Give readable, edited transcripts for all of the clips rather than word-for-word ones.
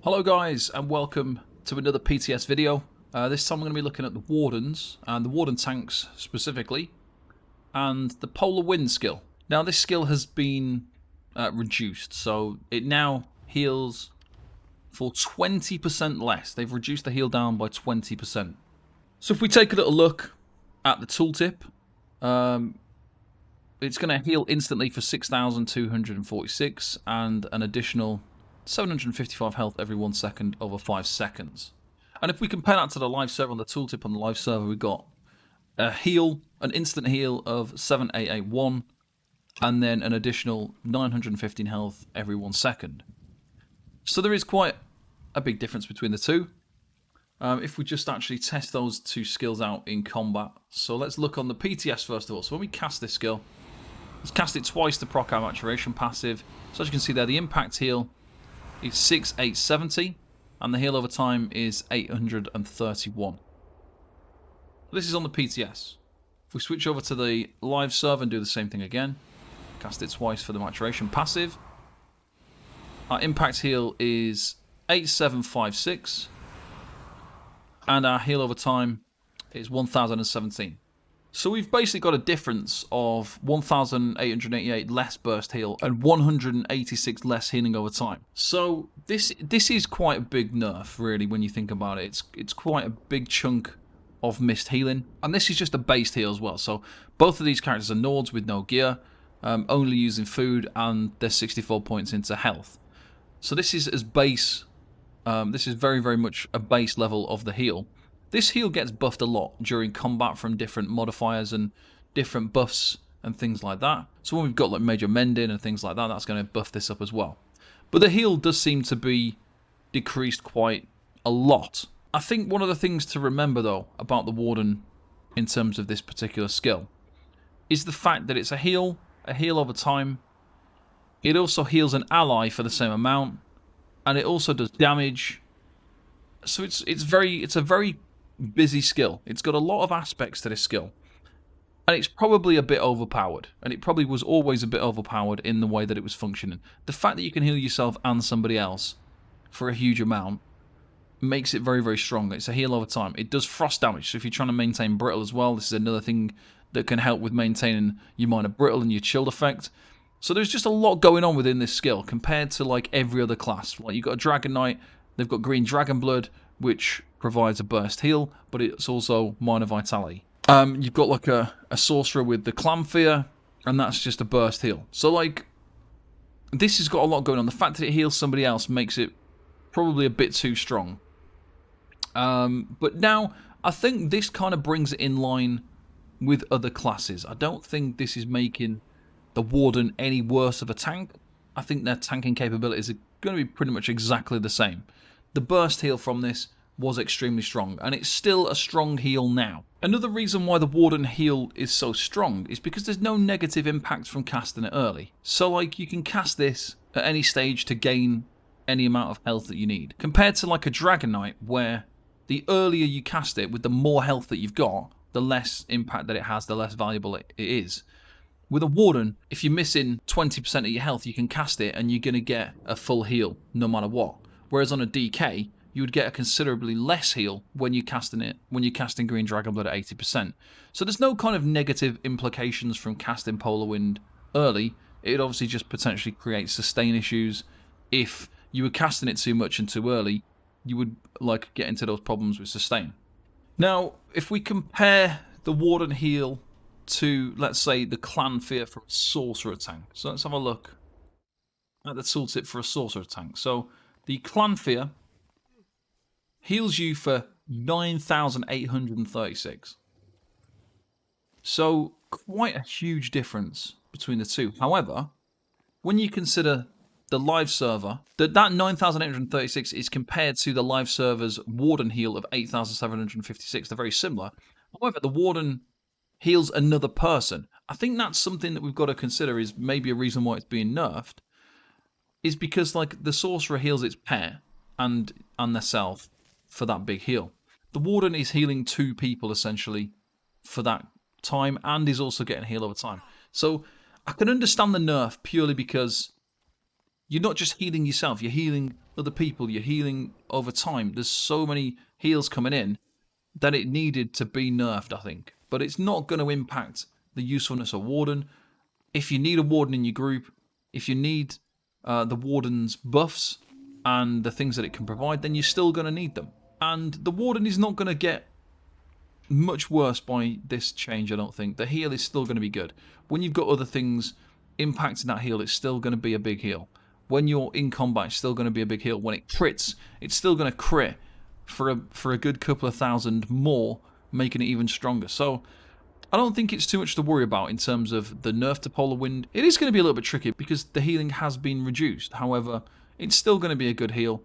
Hello guys and welcome to another PTS video. This time I'm going to be looking at the Wardens and the Warden Tanks specifically and the Polar Wind skill. Now this skill has been reduced, so it now heals for 20% less. They've reduced the heal down by 20%. So if we take a little look at the tooltip, it's going to heal instantly for 6,246 and an additional 755 health every 1 second over 5 seconds. And if we compare that to the live server, on the tooltip on the live server, we've got a heal, an instant heal of 7881, and then an additional 915 health every 1 second. So there is quite a big difference between the two. If we just actually test those two skills out in combat. So let's look on the PTS first of all. So when we cast this skill, let's cast it twice to proc our maturation passive. So as you can see there, the impact heal is 6870, and the heal over time is 831. This is on the PTS. If we switch over to the live server and do the same thing again, cast it twice for the maturation passive, our impact heal is 8756, and our heal over time is 1017. So we've basically got a difference of 1,888 less burst heal and 186 less healing over time. So this is quite a big nerf, really, when you think about it. It's quite a big chunk of missed healing, and this is just a base heal as well. So both of these characters are Nords with no gear, only using food, and they're 64 points into health. So this is as base. This is very, very much a base level of the heal. This heal gets buffed a lot during combat from different modifiers and different buffs and things like that. So when we've got like major mending and things like that, that's going to buff this up as well. But the heal does seem to be decreased quite a lot. I think one of the things to remember though about the Warden in terms of this particular skill is the fact that it's a heal over time. It also heals an ally for the same amount, and it also does damage. So it's a very busy skill. It's got a lot of aspects to this skill, and it's probably a bit overpowered, and it probably was always a bit overpowered in the way that it was functioning. The fact that you can heal yourself and somebody else for a huge amount makes it very, very strong. It's a heal over time. It does frost damage, so if you're trying to maintain brittle as well, this is another thing that can help with maintaining your minor brittle and your chilled effect. So there's just a lot going on within this skill compared to like every other class. Like you've got a Dragon Knight, they've got green Dragon Blood, which provides a burst heal, but it's also minor vitality. You've got like a sorcerer with the Clamfear, and that's just a burst heal. So like, this has got a lot going on. The fact that it heals somebody else makes it probably a bit too strong. But now, I think this kind of brings it in line with other classes. I don't think this is making the Warden any worse of a tank. I think their tanking capabilities are going to be pretty much exactly the same. The burst heal from this was extremely strong, and it's still a strong heal now. Another reason why the Warden heal is so strong is because there's no negative impact from casting it early. So like, you can cast this at any stage to gain any amount of health that you need. Compared to like a Dragon Knight, where the earlier you cast it with the more health that you've got, the less impact that it has, the less valuable it is. With a Warden, if you're missing 20% of your health, you can cast it and you're going to get a full heal no matter what. Whereas on a DK, you would get a considerably less heal when you're casting Green Dragon Blood at 80%. So there's no kind of negative implications from casting Polar Wind early. It obviously just potentially creates sustain issues. If you were casting it too much and too early, you would like get into those problems with sustain. Now, if we compare the Warden heal to, let's say, the Clamfear from a Sorcerer tank. So let's have a look at the tooltip for a Sorcerer tank. So the Clamfear heals you for 9,836. So quite a huge difference between the two. However, when you consider the live server, that 9,836 is compared to the live server's Warden heal of 8,756. They're very similar. However, the Warden heals another person. I think that's something that we've got to consider is maybe a reason why it's being nerfed. Is because like the Sorcerer heals its pair and themselves for that big heal. The Warden is healing 2 people essentially for that time, and is also getting heal over time. So I can understand the nerf purely because you're not just healing yourself, you're healing other people, you're healing over time. There's so many heals coming in that it needed to be nerfed, I think. But it's not going to impact the usefulness of Warden. If you need a Warden in your group, if you need the Warden's buffs and the things that it can provide, then you're still going to need them. And the Warden is not going to get much worse by this change, I don't think. The heal is still going to be good. When you've got other things impacting that heal, it's still going to be a big heal. When you're in combat, it's still going to be a big heal. When it crits, it's still going to crit for a good couple of thousand more, making it even stronger. So I don't think it's too much to worry about in terms of the nerf to Polar Wind. It is going to be a little bit tricky because the healing has been reduced. However, it's still going to be a good heal,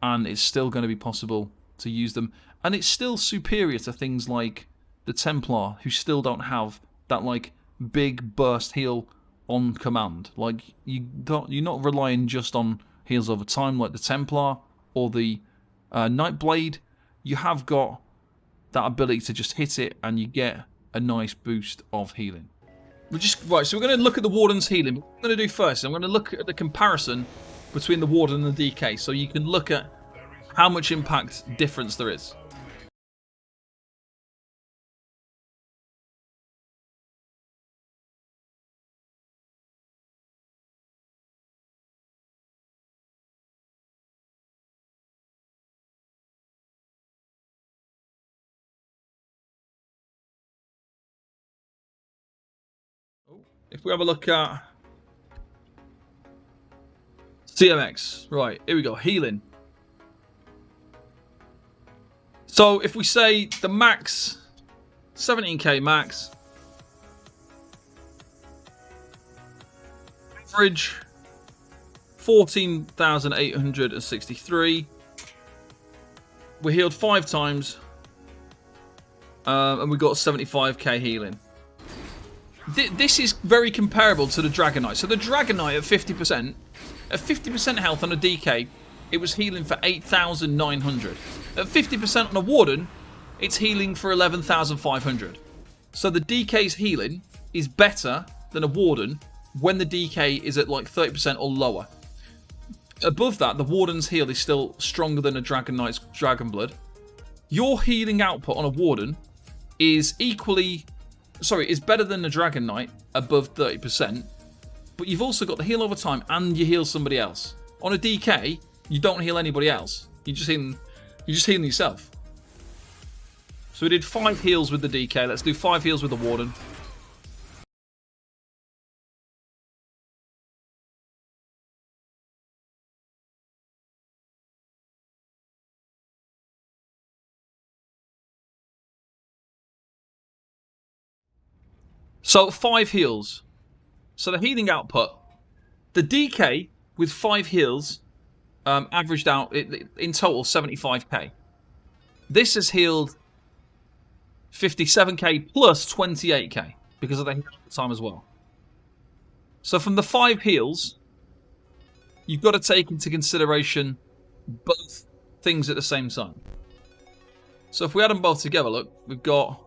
and it's still going to be possible to use them. And it's still superior to things like the Templar, who still don't have that like big burst heal on command. Like you're not relying just on heals over time like the Templar or the Nightblade. You have got that ability to just hit it and you get a nice boost of healing. Right, so we're going to look at the Warden's healing. What I'm going to do first, I'm going to look at the comparison between the Warden and the DK, so you can look at how much impact difference there is. If we have a look at CMX, right, here we go, healing. So if we say the max, 17k max, average 14,863, we healed 5 times, and we got 75k healing. This is very comparable to the Dragon Knight. So the Dragon Knight at 50% health on a DK, it was healing for 8,900. At 50% on a Warden, it's healing for 11,500. So the DK's healing is better than a Warden when the DK is at like 30% or lower. Above that, the Warden's heal is still stronger than a Dragon Knight's Dragon Blood. Your healing output on a Warden is is better than the Dragon Knight, above 30%, but you've also got the heal over time and you heal somebody else. On a DK, you don't heal anybody else. You're just healing yourself. So we did 5 heals with the DK. Let's do 5 heals with the Warden. So 5 heals. So the healing output, the DK with 5 heals averaged out in total 75k. This has healed 57k plus 28k because of the heal time as well. So from the 5 heals, you've got to take into consideration both things at the same time. So if we add them both together, look, we've got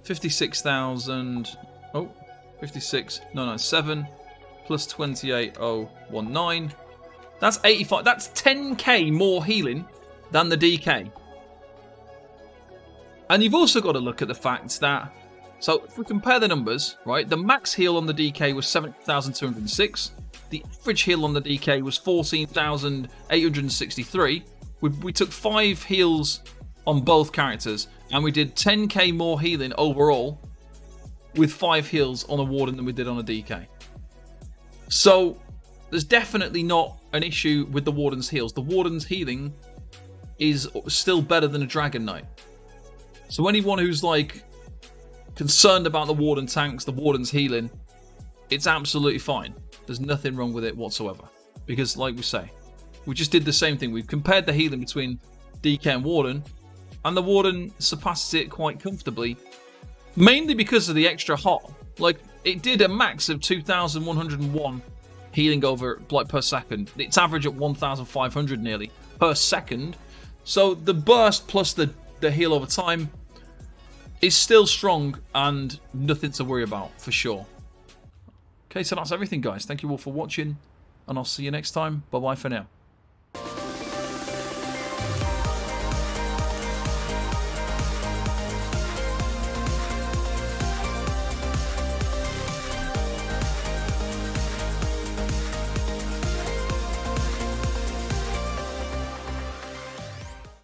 56,000, 56,997 plus 28,019. That's 85. That's 10k more healing than the DK. And you've also got to look at the fact that, so if we compare the numbers, right, the max heal on the DK was 70,206. The average heal on the DK was 14,863. We took 5 heals on both characters, and we did 10k more healing overall with 5 heals on a Warden than we did on a DK. So there's definitely not an issue with the Warden's heals. The Warden's healing is still better than a Dragon Knight. So anyone who's like concerned about the Warden tanks, the Warden's healing, it's absolutely fine. There's nothing wrong with it whatsoever. Because like we say, we just did the same thing. We've compared the healing between DK and Warden, and the Warden surpasses it quite comfortably, mainly because of the extra hot. Like, it did a max of 2,101 healing over, like, per second. It's average at 1,500 nearly per second. So the burst plus the heal over time is still strong and nothing to worry about for sure. Okay, so that's everything, guys. Thank you all for watching, and I'll see you next time. Bye-bye for now.